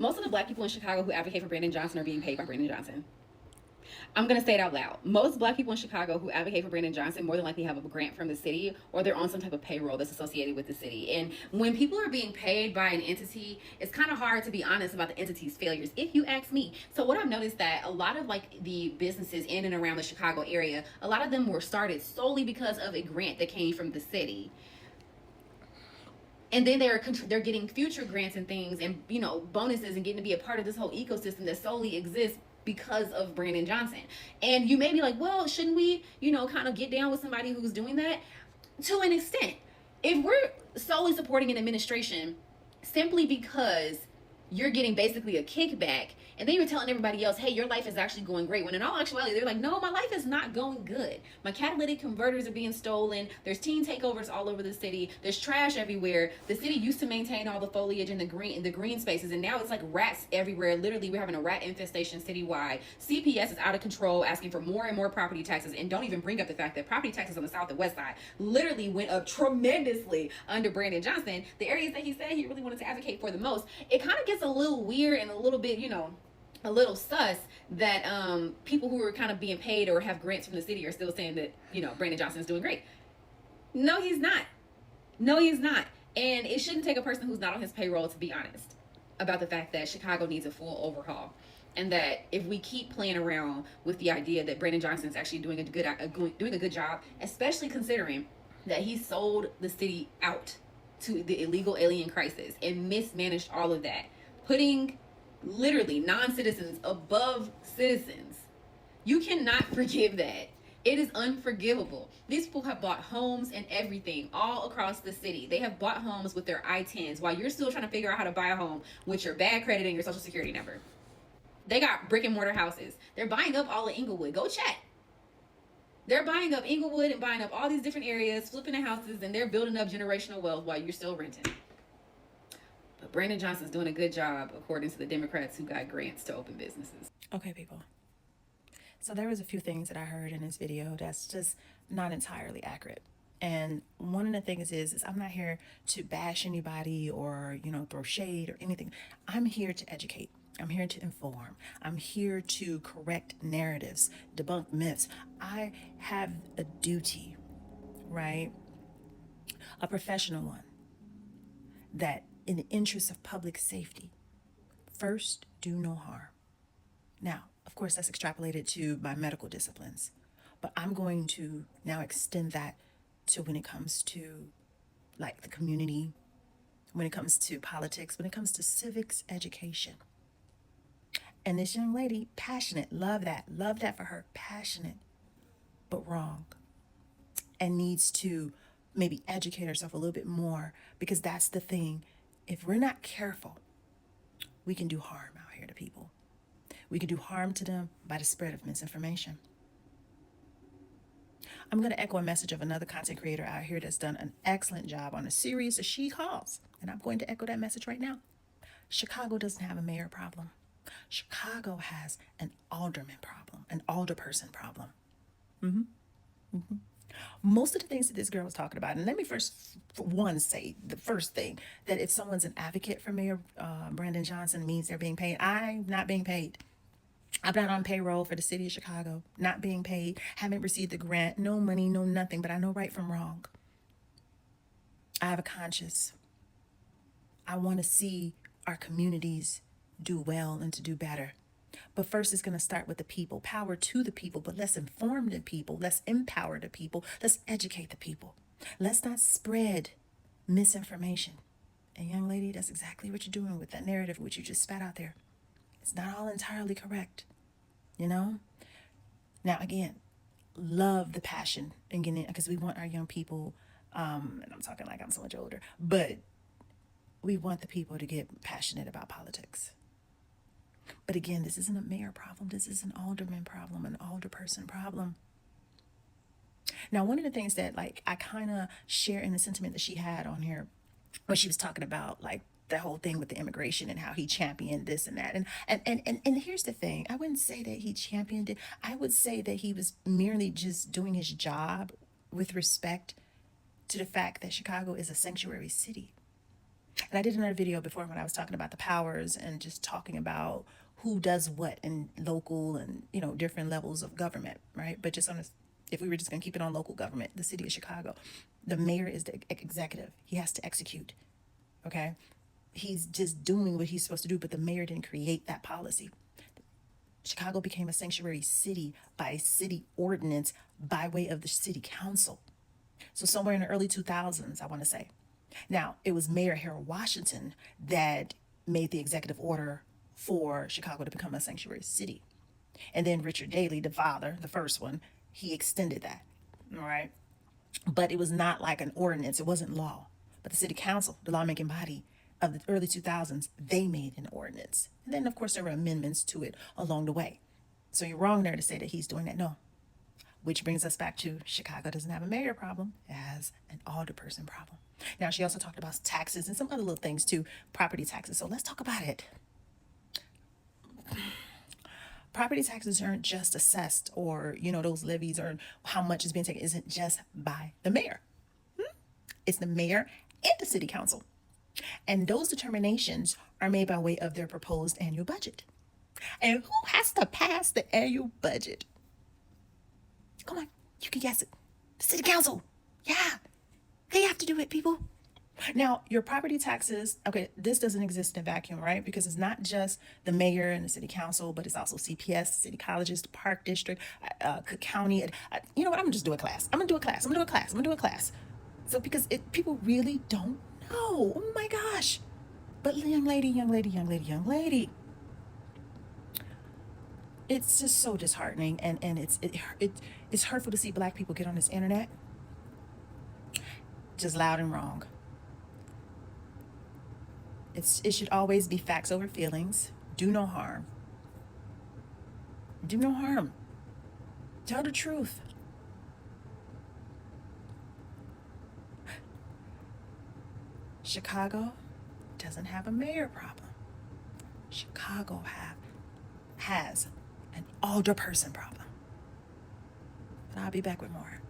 Most of the black people in Chicago who advocate for Brandon Johnson are being paid by Brandon Johnson. I'm going to say it out loud. Most black people in Chicago who advocate for Brandon Johnson more than likely have a grant from the city, or they're on some type of payroll that's associated with the city. And when people are being paid by an entity, it's kind of hard to be honest about the entity's failures, if you ask me. So what I've noticed that a lot of like the businesses in and around the Chicago area, a lot of them were started solely because of a grant that came from the city. And then they're getting future grants and things, and bonuses, and getting to be a part of this whole ecosystem that solely exists because of Brandon Johnson. And you may be like, well, shouldn't we kind of get down with somebody who's doing that? To an extent, if we're solely supporting an administration simply because you're getting basically a kickback, and then you're telling everybody else, hey, your life is actually going great, when in all actuality they're like, no, my life is not going good. My catalytic converters are being stolen. There's teen takeovers all over the city. There's trash everywhere. The city used to maintain all the foliage and the green spaces, and now it's like rats everywhere. Literally, we're having a rat infestation citywide. CPS is out of control, asking for more and more property taxes, and don't even bring up the fact that property taxes on the south and west side literally went up tremendously under Brandon Johnson. The areas that he said he really wanted to advocate for the most, it kind of gets a little weird and a little bit, a little sus that people who are kind of being paid or have grants from the city are still saying that Brandon Johnson is doing great. No, he's not. No, he's not. And it shouldn't take a person who's not on his payroll to be honest about the fact that Chicago needs a full overhaul, and that if we keep playing around with the idea that Brandon Johnson is actually doing a good job, especially considering that he sold the city out to the illegal alien crisis and mismanaged all of that, putting literally non-citizens above citizens. You cannot forgive that. It is unforgivable. These people have bought homes and everything all across the city. They have bought homes with their I-10s while you're still trying to figure out how to buy a home with your bad credit and your social security number. They got brick and mortar houses. They're buying up all of Inglewood. Go check. They're buying up Inglewood and buying up all these different areas, flipping the houses, and they're building up generational wealth while you're still renting. But Brandon Johnson's doing a good job, according to the Democrats who got grants to open businesses. Okay, people. So there was a few things that I heard in this video that's just not entirely accurate. And one of the things is I'm not here to bash anybody or, throw shade or anything. I'm here to educate. I'm here to inform. I'm here to correct narratives, debunk myths. I have a duty, right? A professional one, that in the interest of public safety, first, do no harm. Now, of course, that's extrapolated to my medical disciplines, but I'm going to now extend that to when it comes to like the community, when it comes to politics, when it comes to civics education. And this young lady, passionate, love that for her, passionate, but wrong, and needs to maybe educate herself a little bit more, because that's the thing. If we're not careful, we can do harm out here to people. We can do harm to them by the spread of misinformation. I'm going to echo a message of another content creator out here that's done an excellent job on a series of She Calls, and I'm going to echo that message right now. Chicago doesn't have a mayor problem. Chicago has an alderman problem, an alderperson problem. Most of the things that this girl was talking about, and let me first, for one, say the first thing, that if someone's an advocate for Mayor Brandon Johnson means they're being paid. I'm not being paid. I'm not on payroll for the city of Chicago, not being paid, haven't received the grant, no money, no nothing, but I know right from wrong. I have a conscience. I want to see our communities do well and to do better. But first, it's going to start with the people. Power to the people, but let's inform the people. Let's empower the people. Let's educate the people. Let's not spread misinformation. And young lady, that's exactly what you're doing with that narrative which you just spat out there. It's not all entirely correct, Now, again, love the passion and getting it, because we want our young people, and I'm talking like I'm so much older, but we want the people to get passionate about politics. But again, this isn't a mayor problem. This is an alderman problem, an alderperson problem. Now, one of the things that I kind of share in the sentiment that she had on here when she was talking about the whole thing with the immigration and how he championed this and that. And here's the thing. I wouldn't say that he championed it. I would say that he was merely just doing his job with respect to the fact that Chicago is a sanctuary city. And I did another video before when I was talking about the powers and just talking about who does what in local and, different levels of government, right? But just on this, if we were just going to keep it on local government, the city of Chicago, the mayor is the executive. He has to execute, okay? He's just doing what he's supposed to do, but the mayor didn't create that policy. Chicago became a sanctuary city by city ordinance by way of the city council. So somewhere in the early 2000s, I want to say. Now, it was Mayor Harold Washington that made the executive order for Chicago to become a sanctuary city. And then Richard Daley, the father, the first one, he extended that. All right. But it was not like an ordinance. It wasn't law. But the city council, the lawmaking body of the early 2000s, they made an ordinance. And then, of course, there were amendments to it along the way. So you're wrong there to say that he's doing that. No. Which brings us back to Chicago doesn't have a mayor problem, it has an alderperson problem. Now, she also talked about taxes and some other little things too, property taxes. So let's talk about it. Property taxes aren't just assessed or, those levies or how much is being taken isn't just by the mayor. It's the mayor and the city council. And those determinations are made by way of their proposed annual budget. And who has to pass the annual budget? Come on, you can guess it. The city council. Yeah, they have to do it, people. Now, your property taxes, okay, this doesn't exist in a vacuum, right? Because it's not just the mayor and the city council, but it's also CPS, city colleges, the park district, Cook County. You know what? I'm gonna just do a class. I'm gonna do a class. So because people really don't know. Oh my gosh. But young lady. It's just so disheartening, and it's hurtful to see Black people get on this internet just loud and wrong. It should always be facts over feelings. Do no harm. Tell the truth. Chicago doesn't have a mayor problem. Chicago has an alderperson problem. And I'll be back with more.